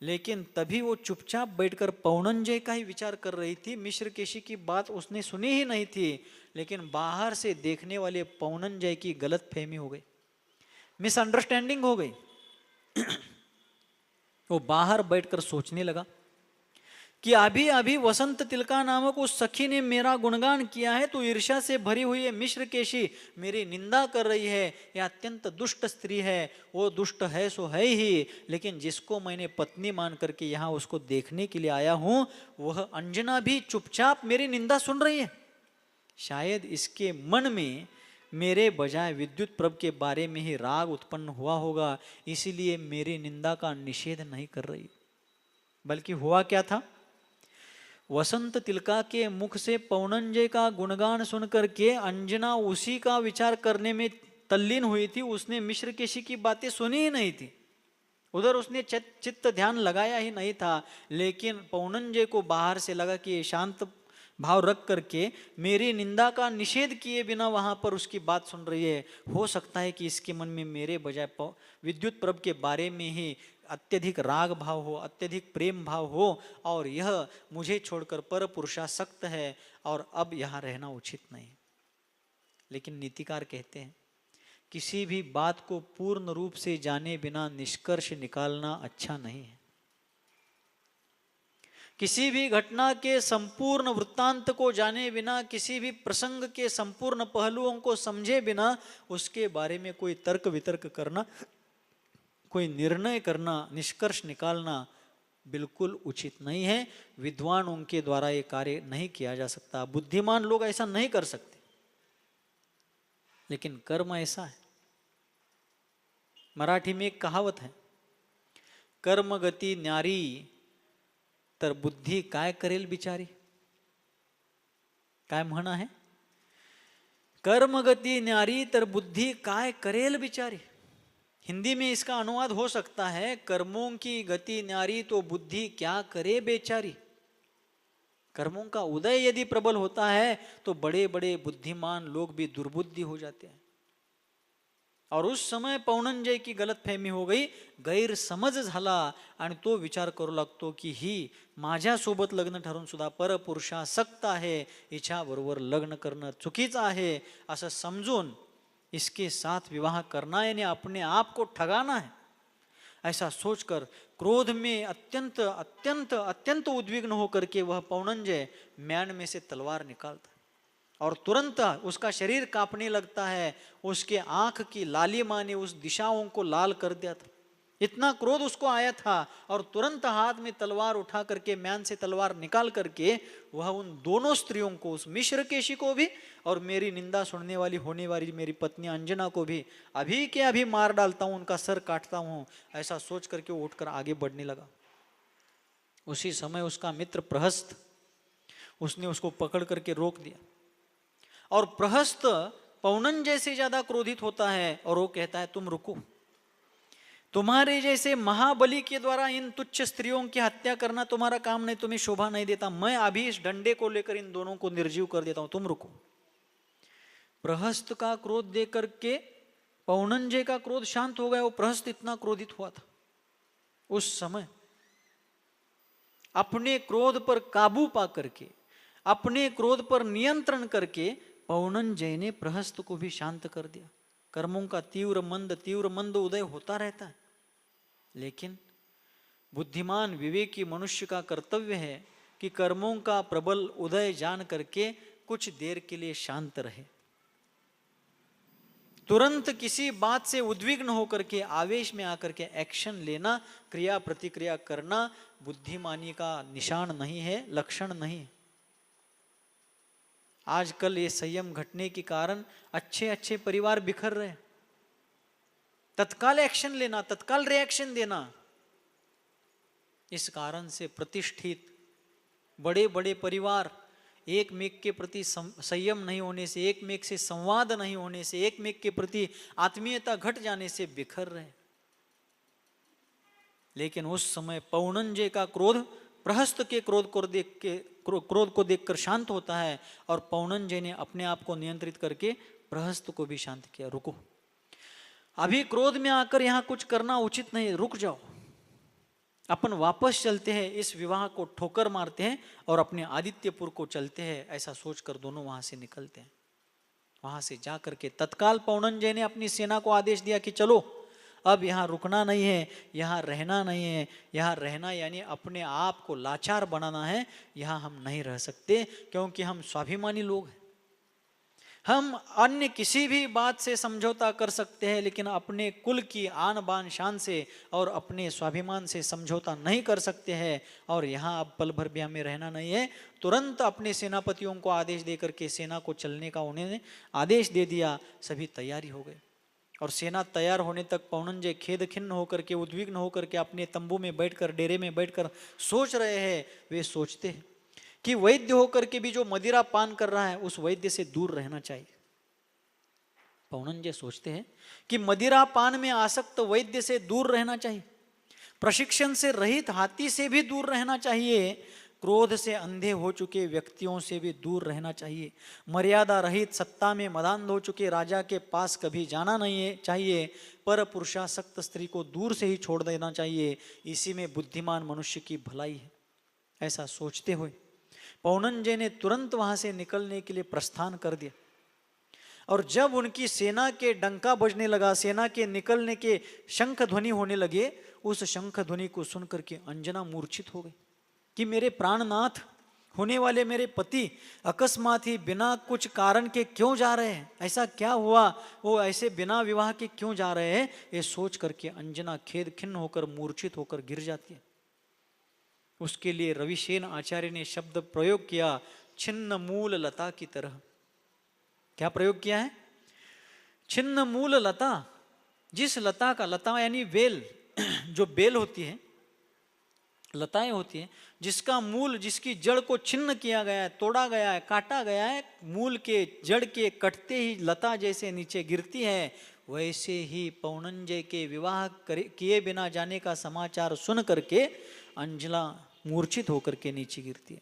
लेकिन तभी वो चुपचाप बैठकर पौनंजय का ही विचार कर रही थी। मिश्रकेशी की बात उसने सुनी ही नहीं थी, लेकिन बाहर से देखने वाले पौनंजय की गलतफहमी हो गई, मिसअंडरस्टैंडिंग हो गई। वो बाहर बैठकर सोचने लगा कि अभी अभी वसंत तिलका नामक उस सखी ने मेरा गुणगान किया है, तो ईर्ष्या से भरी हुई है मिश्रकेशी मेरी निंदा कर रही है। यह अत्यंत दुष्ट स्त्री है। वो दुष्ट है सो है ही, लेकिन जिसको मैंने पत्नी मान करके यहाँ उसको देखने के लिए आया हूँ, वह अंजना भी चुपचाप मेरी निंदा सुन रही है। शायद इसके मन में मेरे बजाय विद्युत प्रभ के बारे में ही राग उत्पन्न हुआ होगा, इसीलिए मेरी निंदा का निषेध नहीं कर रही। बल्कि हुआ क्या था, वसंत तिलका के मुख से पौनंजय का गुणगान सुनकर के अंजना उसी का विचार करने में तल्लीन हुई थी। उसने मिश्रकेशी की बातें सुनी ही नहीं थी, उधर उसने चित्त ध्यान लगाया ही नहीं था। लेकिन पौनंजय को बाहर से लगा कि ये शांत भाव रख करके मेरी निंदा का निषेध किए बिना वहां पर उसकी बात सुन रही है। हो सकता है कि इसके मन में मेरे बजाय विद्युत प्रभ के बारे में ही अत्यधिक राग भाव हो, अत्यधिक प्रेम भाव हो, और यह मुझे छोड़कर पर पुरुषासक्त है और अब यहाँ रहना उचित नहीं। लेकिन नीतिकार कहते हैं किसी भी बात को पूर्ण रूप से जाने बिना निष्कर्ष निकालना अच्छा नहीं है। किसी भी घटना के संपूर्ण वृत्तांत को जाने बिना, किसी भी प्रसंग के संपूर्ण पहलुओं को समझे बिना उसके बारे में कोई तर्क वितर्क करना, कोई निर्णय करना, निष्कर्ष निकालना बिल्कुल उचित नहीं है। विद्वानों के द्वारा ये कार्य नहीं किया जा सकता, बुद्धिमान लोग ऐसा नहीं कर सकते। लेकिन कर्म ऐसा है। मराठी में एक कहावत है, कर्म गती न्यारी तर बुद्धी काय करेल बिचारी। काय म्हण आहे, कर्म गती न्यारी तर बुद्धि काय करेल बिचारी। हिंदी में इसका अनुवाद हो सकता है, कर्मों की गति न्यारी तो बुद्धि क्या करे बेचारी। कर्मों का उदय यदि प्रबल होता है तो बड़े बड़े बुद्धिमान लोग भी दुर्बुद्धि हो जाते हैं। और उस समय पौनंजय की गलतफहमी हो गई, गैरसमज झाला आणि तो विचार करू लागतो की ही माझ्यासोबत लग्न ठरवून सुद्धा परपुरुषासक्त आहे, हिच्याबरोबर लग्न करणं चुकीचं आहे असं समजून इसके साथ विवाह करना यानी अपने आप को ठगाना है, ऐसा सोचकर क्रोध में अत्यंत अत्यंत अत्यंत उद्विग्न होकर के वह पौनंजय म्यान में से तलवार निकालता और तुरंत उसका शरीर कांपने लगता है। उसके आंख की लालिमा ने उस दिशाओं को लाल कर दिया था, इतना क्रोध उसको आया था। और तुरंत हाथ में तलवार उठा करके, म्यान से तलवार निकाल करके वह उन दोनों स्त्रियों को, उस मिश्रकेशी को भी और मेरी निंदा सुनने वाली होने वाली मेरी पत्नी अंजना को भी अभी के अभी मार डालता हूं, उनका सर काटता हूं, ऐसा सोच करके उठकर आगे बढ़ने लगा। उसी समय उसका मित्र प्रहस्त, उसने उसको पकड़ करके रोक दिया। और प्रहस्त पौनंजय से ज्यादा क्रोधित होता है और वो कहता है, तुम रुको, तुम्हारे जैसे महाबली के द्वारा इन तुच्छ स्त्रियों की हत्या करना तुम्हारा काम नहीं, तुम्हें शोभा नहीं देता। मैं अभी इस डंडे को लेकर इन दोनों को निर्जीव कर देता हूं, तुम रुको। प्रहस्त का क्रोध देख करके पौनंजय का क्रोध शांत हो गया। वो प्रहस्त इतना क्रोधित हुआ था, उस समय अपने क्रोध पर काबू पा करके, अपने क्रोध पर नियंत्रण करके पौनंजय ने प्रहस्त को भी शांत कर दिया। कर्मों का तीव्र मंद उदय होता रहता है, लेकिन बुद्धिमान विवेकी मनुष्य का कर्तव्य है कि कर्मों का प्रबल उदय जान करके कुछ देर के लिए शांत रहे। तुरंत किसी बात से उद्विग्न होकर के आवेश में आकर के एक्शन लेना, क्रिया प्रतिक्रिया करना बुद्धिमानी का निशान नहीं है, लक्षण नहीं है। आजकल ये संयम घटने के कारण अच्छे अच्छे परिवार बिखर रहे हैं। तत्काल एक्शन लेना, तत्काल रिएक्शन देना, इस कारण से प्रतिष्ठित बड़े बड़े परिवार एक मेक के प्रति संयम नहीं होने से, एक मेक से संवाद नहीं होने से, एक मेक के प्रति आत्मीयता घट जाने से बिखर रहे। लेकिन उस समय पौनंजय का क्रोध प्रहस्त के क्रोध को देखकर शांत होता है और पौनंजय ने अपने आप को नियंत्रित करके प्रहस्त को भी शांत किया। रुको, अभी क्रोध में आकर यहां कुछ करना उचित नहीं, रुक जाओ, अपन वापस चलते हैं, इस विवाह को ठोकर मारते हैं और अपने आदित्यपुर को चलते हैं। ऐसा सोचकर दोनों वहां से निकलते हैं। वहां से जाकर के तत्काल पौनंजय ने अपनी सेना को आदेश दिया कि चलो, अब यहाँ रुकना नहीं है, यहाँ रहना नहीं है। यहाँ रहना यानी अपने आप को लाचार बनाना है। यहाँ हम नहीं रह सकते क्योंकि हम स्वाभिमानी लोग हैं। हम अन्य किसी भी बात से समझौता कर सकते हैं, लेकिन अपने कुल की आन बान शान से और अपने स्वाभिमान से समझौता नहीं कर सकते हैं। और यहाँ अब पल भर भी हमें रहना नहीं है। तुरंत अपने सेनापतियों को आदेश दे करके सेना को चलने का उन्होंने आदेश दे दिया। सभी तैयारी हो गई और सेना तैयार होने तक पौनंजय खेद खिन्न होकर के, उद्विग्न होकर के अपने तंबू में बैठकर, डेरे में बैठकर सोच रहे हैं। वे सोचते हैं कि वैद्य होकर के भी जो मदिरा पान कर रहा है उस वैद्य से दूर रहना चाहिए। पौनंजय सोचते हैं कि मदिरा पान में आसक्त वैद्य से दूर रहना चाहिए, प्रशिक्षण से रहित हाथी से भी दूर रहना चाहिए, क्रोध से अंधे हो चुके व्यक्तियों से भी दूर रहना चाहिए, मर्यादा रहित सत्ता में मदान्ध हो चुके राजा के पास कभी जाना नहीं चाहिए, पर पुरुषासक्त स्त्री को दूर से ही छोड़ देना चाहिए। इसी में बुद्धिमान मनुष्य की भलाई है। ऐसा सोचते हुए पौनंजय ने तुरंत वहां से निकलने के लिए प्रस्थान कर दिया। और जब उनकी सेना के डंका बजने लगा, सेना के निकलने के शंख ध्वनि होने लगे, उस शंख ध्वनि को सुनकर के अंजना मूर्छित हो गई कि मेरे प्राणनाथ होने वाले मेरे पति अकस्मात ही बिना कुछ कारण के क्यों जा रहे हैं, ऐसा क्या हुआ, वो ऐसे बिना विवाह के क्यों जा रहे हैं। ये सोच करके अंजना खेद खिन्न होकर मूर्छित होकर गिर जाती है। उसके लिए रविसेन आचार्य ने शब्द प्रयोग किया, छिन्न मूल लता की तरह। क्या प्रयोग किया है? छिन्न मूल लता, जिस लता का, लता यानी बेल, जो बेल होती है, लताएं होती हैं, जिसका मूल, जिसकी जड़ को छिन्न किया गया है, तोड़ा गया है, काटा गया है, मूल के जड़ के कटते ही लता जैसे नीचे गिरती है, वैसे ही पौनंजय के विवाह किए बिना जाने का समाचार सुन करके अंजना मूर्छित होकर के नीचे गिरती है।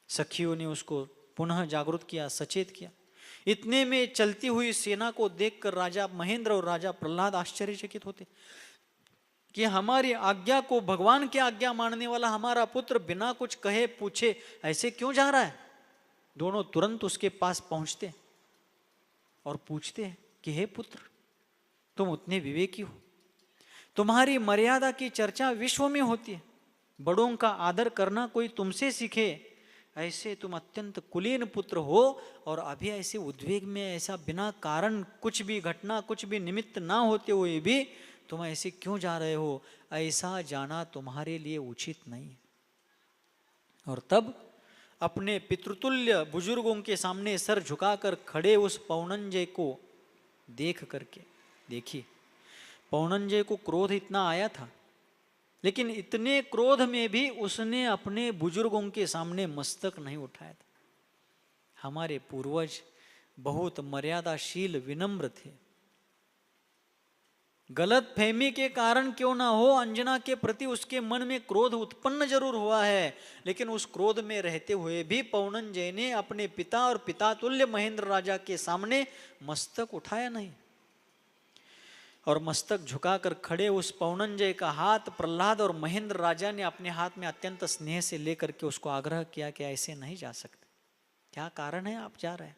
सखियों ने उसको पुनः जागृत किया, सचेत किया। इतने में चलती हुई सेना को देखकर राजा महेंद्र और राजा प्रहलाद आश्चर्यचकित होते कि हमारी आज्ञा को भगवान की आज्ञा मानने वाला हमारा पुत्र बिना कुछ कहे पूछे ऐसे क्यों जा रहा है। दोनों तुरंत उसके पास पहुंचते और पूछते हैं कि हे पुत्र, तुम उतने विवेकी हो, तुम्हारी मर्यादा की चर्चा विश्व में होती है, बड़ों का आदर करना कोई तुमसे सीखे, ऐसे तुम अत्यंत कुलीन पुत्र हो और अभी ऐसे उद्वेग में, ऐसा बिना कारण कुछ भी घटना, कुछ भी निमित्त ना होते हुए भी तुम ऐसे क्यों जा रहे हो, ऐसा जाना तुम्हारे लिए उचित नहीं है। और तब अपने पितृतुल्य बुजुर्गों के सामने सर झुकाकर खड़े उस पौनंजय को देख करके, देखिए पौनंजय को क्रोध इतना आया था, लेकिन इतने क्रोध में भी उसने अपने बुजुर्गों के सामने मस्तक नहीं उठाया था। हमारे पूर्वज बहुत मर्यादाशील, विनम्र थे। गलत फहमी के कारण क्यों ना हो, अंजना के प्रति उसके मन में क्रोध उत्पन्न जरूर हुआ है, लेकिन उस क्रोध में रहते हुए भी पौनंजय ने अपने पिता और पितातुल्य महेंद्र राजा के सामने मस्तक उठाया नहीं। और मस्तक झुकाकर खड़े उस पौनंजय का हाथ प्रहलाद और महेंद्र राजा ने अपने हाथ में अत्यंत स्नेह से लेकर के उसको आग्रह किया कि ऐसे नहीं जा सकते, क्या कारण है आप जा रहे हैं।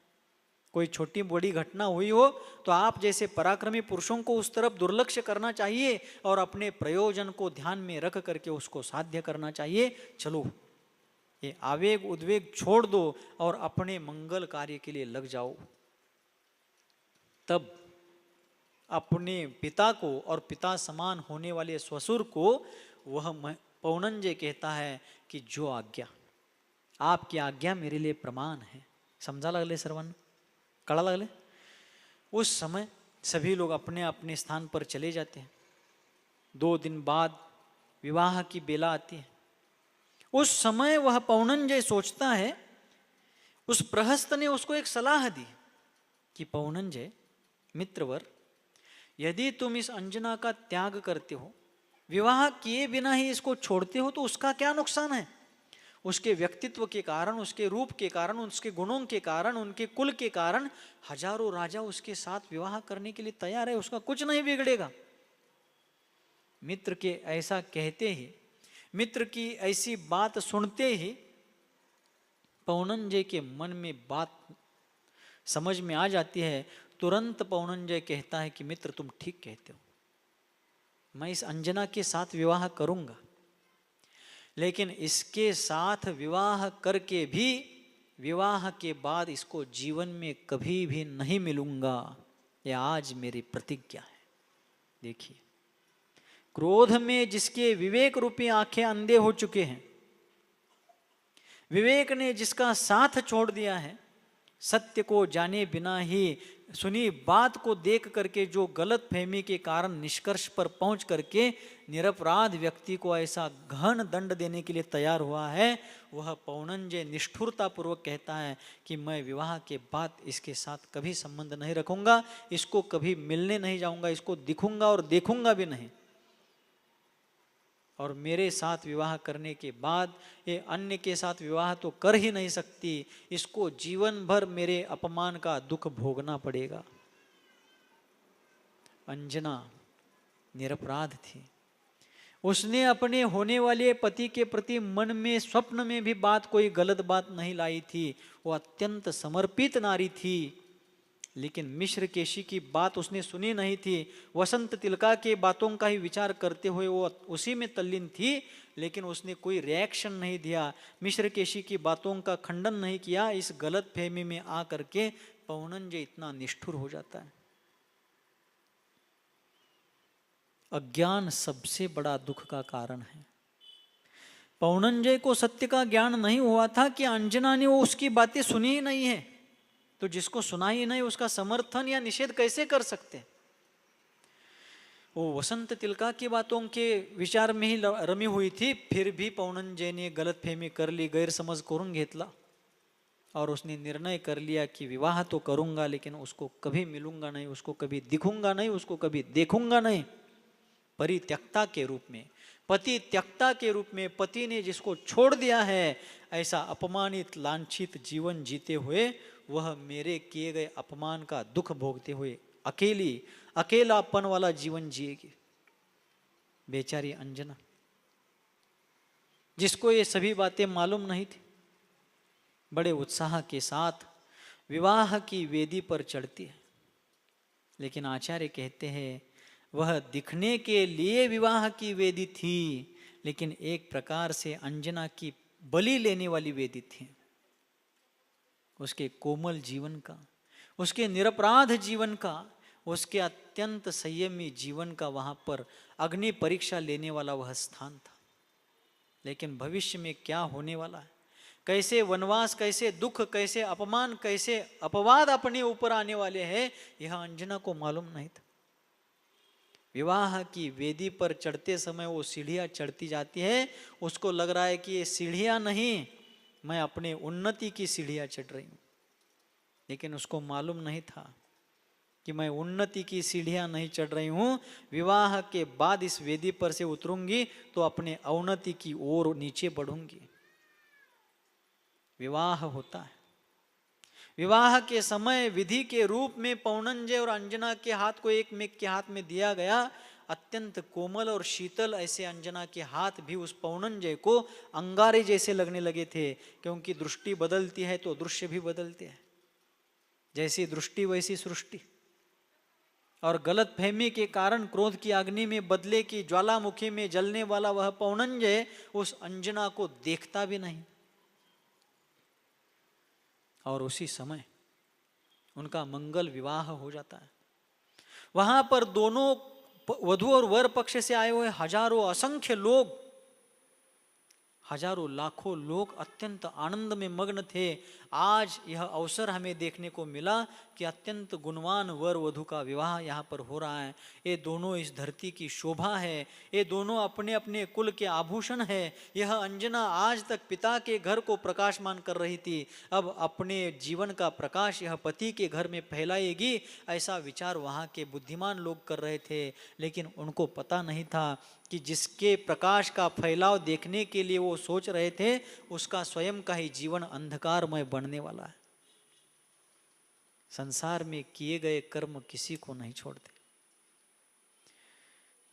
कोई छोटी बड़ी घटना हुई हो तो आप जैसे पराक्रमी पुरुषों को उस तरफ दुर्लक्ष्य करना चाहिए और अपने प्रयोजन को ध्यान में रख करके उसको साध्य करना चाहिए। चलो, ये आवेग उद्वेग छोड़ दो और अपने मंगल कार्य के लिए लग जाओ। तब अपने पिता को और पिता समान होने वाले ससुर को वह पौनंजय कहता है कि जो आज्ञा, आपकी आज्ञा मेरे लिए प्रमाण है। समझा लगले सर्वन, कड़ा लगले। उस समय सभी लोग अपने अपने स्थान पर चले जाते हैं। 2 दिन बाद विवाह की बेला आती है। उस समय वह पौनंजय सोचता है, उस प्रहस्त ने उसको एक सलाह दी कि पौनंजय मित्रवर, यदि तुम इस अंजना का त्याग करते हो, विवाह किए बिना ही इसको छोड़ते हो, तो उसका क्या नुकसान है। उसके व्यक्तित्व के कारण, उसके रूप के कारण, उसके गुणों के कारण, उनके कुल के कारण हजारों राजा उसके साथ विवाह करने के लिए तैयार है, उसका कुछ नहीं बिगड़ेगा। मित्र के ऐसा कहते ही, मित्र की ऐसी बात सुनते ही पौनंजय के मन में बात समझ में आ जाती है। तुरंत पौनंजय कहता है कि मित्र तुम ठीक कहते हो, मैं इस अंजना के साथ विवाह करूंगा, लेकिन इसके साथ विवाह करके भी विवाह के बाद इसको जीवन में कभी भी नहीं मिलूंगा, यह आज मेरी प्रतिज्ञा है। देखिए, क्रोध में जिसके विवेक रूपी आंखें अंधे हो चुके हैं, विवेक ने जिसका साथ छोड़ दिया है, सत्य को जाने बिना ही सुनी बात को देख करके जो गलत फहमी के कारण निष्कर्ष पर पहुंच करके निरपराध व्यक्ति को ऐसा गहन दंड देने के लिए तैयार हुआ है, वह पौनंजय निष्ठुरता पूर्वक कहता है कि मैं विवाह के बाद इसके साथ कभी संबंध नहीं रखूंगा, इसको कभी मिलने नहीं जाऊंगा, इसको दिखूंगा और देखूंगा भी नहीं, और मेरे साथ विवाह करने के बाद ये अन्य के साथ विवाह तो कर ही नहीं सकती, इसको जीवन भर मेरे अपमान का दुख भोगना पड़ेगा। अंजना निरपराध थी, उसने अपने होने वाले पति के प्रति मन में स्वप्न में भी कोई गलत बात नहीं लाई थी, वो अत्यंत समर्पित नारी थी। लेकिन मिश्र केशी की बात उसने सुनी नहीं थी, वसंत तिलका के बातों का ही विचार करते हुए वो उसी में तल्लीन थी, लेकिन उसने कोई रिएक्शन नहीं दिया, मिश्र केशी की बातों का खंडन नहीं किया। इस गलत फहमी में आ करके पौनंजय इतना निष्ठुर हो जाता है। अज्ञान सबसे बड़ा दुख का कारण है। पौनंजय को सत्य का ज्ञान नहीं हुआ था कि अंजना ने वो उसकी बातें सुनी ही नहीं है, तो जिसको सुना ही नहीं उसका समर्थन या निषेध कैसे कर सकते। वो वसंत तिलका की बातों के विचार में ही रमी हुई थी, फिर भी पौनंजय ने गलतफहमी कर ली, गैरसमज करून घेतला और उसने निर्णय कर लिया कि विवाह तो करूंगा लेकिन उसको कभी मिलूंगा नहीं, उसको कभी दिखूंगा नहीं, उसको कभी देखूंगा नहीं। परित्यक्ता के रूप में, पति त्यक्ता के रूप में, पति ने जिसको छोड़ दिया है, ऐसा अपमानित लांछित जीवन जीते हुए वह मेरे किए गए अपमान का दुख भोगते हुए अकेलापन वाला जीवन जिएगी। बेचारी अंजना, जिसको ये सभी बातें मालूम नहीं थी, बड़े उत्साह के साथ विवाह की वेदी पर चढ़ती है। लेकिन आचार्य कहते हैं वह दिखने के लिए विवाह की वेदी थी, लेकिन एक प्रकार से अंजना की बलि लेने वाली वेदी थी। उसके कोमल जीवन का, उसके निरपराध जीवन का, उसके अत्यंत संयमी जीवन का वहां पर अग्नि परीक्षा लेने वाला वह स्थान था। लेकिन भविष्य में क्या होने वाला है, कैसे वनवास, कैसे दुख, कैसे अपमान, कैसे अपवाद अपने ऊपर आने वाले हैं, यह अंजना को मालूम नहीं था। विवाह की वेदी पर चढ़ते समय वो सीढ़ियां चढ़ती जाती है, उसको लग रहा है कि ये सीढ़ियां नहीं, मैं अपने उन्नति की सीढ़ियां चढ़ रही हूं। लेकिन उसको मालूम नहीं था कि मैं उन्नति की सीढ़ियां नहीं चढ़ रही हूं, विवाह के बाद इस वेदी पर से उतरूंगी तो अपने अवनति की ओर नीचे बढ़ूंगी। विवाह होता है, विवाह के समय विधि के रूप में पौनंजय और अंजना के हाथ को एक मेक के हाथ में दिया गया। अत्यंत कोमल और शीतल ऐसे अंजना के हाथ भी उस पौनंजय को अंगारे जैसे लगने लगे थे, क्योंकि दृष्टि बदलती है तो दृश्य भी बदलते हैं, जैसी दृष्टि वैसी सृष्टि। और गलत फहमी के कारण क्रोध की अग्नि में बदले की ज्वालामुखी में जलने वाला वह पौनंजय उस अंजना को देखता भी नहीं। और उसी समय उनका मंगल विवाह हो जाता है। वहां पर दोनों वधू और वर पक्ष से आए हुए हजारों असंख्य लोग, हजारों लाखों लोग अत्यंत आनंद में मग्न थे। आज यह अवसर हमें देखने को मिला कि अत्यंत गुणवान वर वधू का विवाह यहाँ पर हो रहा है। ये दोनों इस धरती की शोभा है, ये दोनों अपने अपने कुल के आभूषण है। यह अंजना आज तक पिता के घर को प्रकाशमान कर रही थी, अब अपने जीवन का प्रकाश यह पति के घर में फैलाएगी, ऐसा विचार वहाँ के बुद्धिमान लोग कर रहे थे। लेकिन उनको पता नहीं था कि जिसके प्रकाश का फैलाव देखने के लिए वो सोच रहे थे, उसका स्वयं का ही जीवन अंधकारमय बनने वाला है। संसार में किए गए कर्म किसी को नहीं छोड़ते,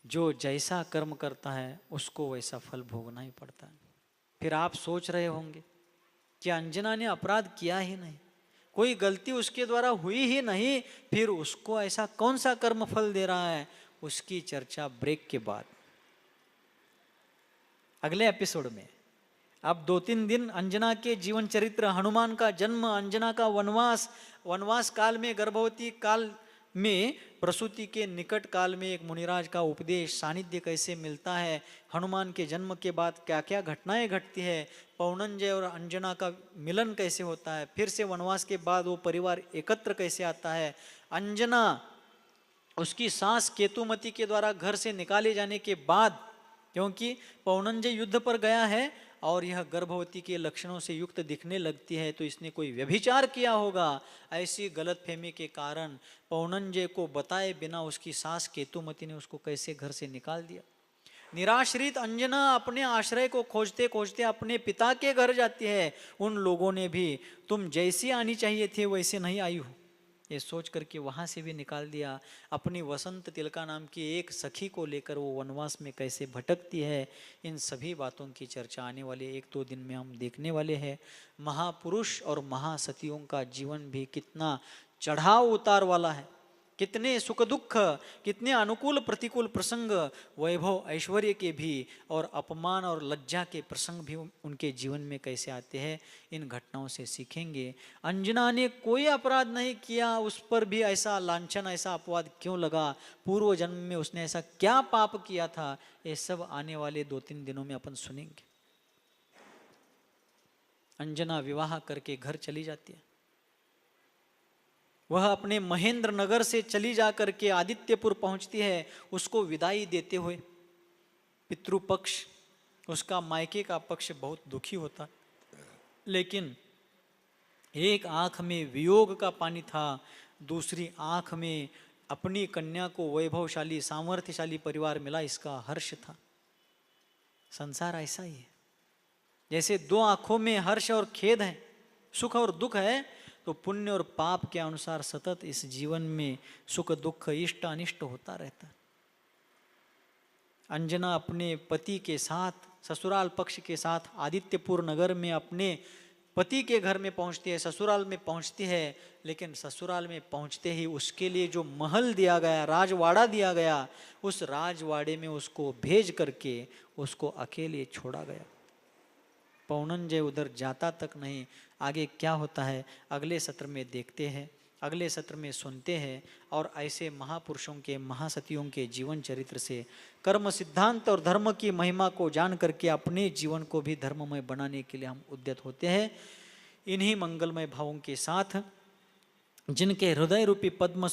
जो जैसा कर्म करता है उसको वैसा फल भोगना ही पड़ता है। फिर आप सोच रहे होंगे कि अंजना ने अपराध किया ही नहीं, कोई गलती उसके द्वारा हुई ही नहीं, फिर उसको ऐसा कौन सा कर्म फल दे रहा है। उसकी चर्चा ब्रेक के बाद, अगले एपिसोड में अब 2-3 दिन अंजना के जीवन चरित्र, हनुमान का जन्म, अंजना का वनवास, वनवास काल में, गर्भवती काल में, प्रसूति के निकट काल में एक मुनिराज का उपदेश, सानिध्य कैसे मिलता है, हनुमान के जन्म के बाद क्या क्या घटनाएं घटती है, पौनंजय और अंजना का मिलन कैसे होता है, फिर से वनवास के बाद वो परिवार एकत्र कैसे आता है, अंजना उसकी सास केतुमती के द्वारा घर से निकाले जाने के बाद, क्योंकि पौनंजय युद्ध पर गया है और यह गर्भवती के लक्षणों से युक्त दिखने लगती है, तो इसने कोई व्यभिचार किया होगा। ऐसी गलतफहमी के कारण पौनंजय को बताए बिना उसकी सास केतुमती ने उसको कैसे घर से निकाल दिया। निराश्रित अंजना अपने आश्रय को खोजते खोजते अपने पिता के घर जाती है। उन लोगों ने भी तुम जैसी आनी चाहिए थी वैसे नहीं आई हो, ये सोच करके वहाँ से भी निकाल दिया। अपनी वसंत तिलका नाम की एक सखी को लेकर वो वनवास में कैसे भटकती है, इन सभी बातों की चर्चा आने वाले 1-2 दिन में हम देखने वाले हैं। महापुरुष और महासतियों का जीवन भी कितना चढ़ाव उतार वाला है, कितने सुख दुख, कितने अनुकूल प्रतिकूल प्रसंग, वैभव ऐश्वर्य के भी और अपमान और लज्जा के प्रसंग भी उनके जीवन में कैसे आते हैं, इन घटनाओं से सीखेंगे। अंजना ने कोई अपराध नहीं किया, उस पर भी ऐसा लांछन, ऐसा अपवाद क्यों लगा, पूर्व जन्म में उसने ऐसा क्या पाप किया था, ये सब आने वाले 2-3 दिनों में अपन सुनेंगे। अंजना विवाह करके घर चली जाती है। वह अपने महेंद्र नगर से चली जाकर के आदित्यपुर पहुंचती है। उसको विदाई देते हुए पितृपक्ष, उसका मायके का पक्ष बहुत दुखी होता, लेकिन एक आंख में वियोग का पानी था, दूसरी आंख में अपनी कन्या को वैभवशाली सामर्थ्यशाली परिवार मिला, इसका हर्ष था। संसार ऐसा ही है, जैसे 2 आंखों में हर्ष और खेद है, सुख और दुख है, तो पुण्य और पाप के अनुसार सतत इस जीवन में सुख दुख इष्ट अनिष्ट होता रहता है। अंजना अपने पति के साथ, ससुराल पक्ष के साथ आदित्यपुर नगर में अपने पति के घर में पहुंचती है, ससुराल में पहुंचती है, लेकिन ससुराल में पहुंचते ही उसके लिए जो महल दिया गया, राजवाड़ा दिया गया, उस राजवाड़े में उसको भेज करके उसको अकेले छोड़ा गया। पौनंजय उधर जाता तक नहीं। आगे क्या होता है अगले सत्र में देखते हैं, अगले सत्र में सुनते हैं, और ऐसे महापुरुषों के, महासतियों के जीवन चरित्र से कर्म सिद्धांत और धर्म की महिमा को जान करके अपने जीवन को भी धर्ममय बनाने के लिए हम उद्यत होते हैं। इन्हीं मंगलमय भावों के साथ, जिनके हृदय रूपी पद्म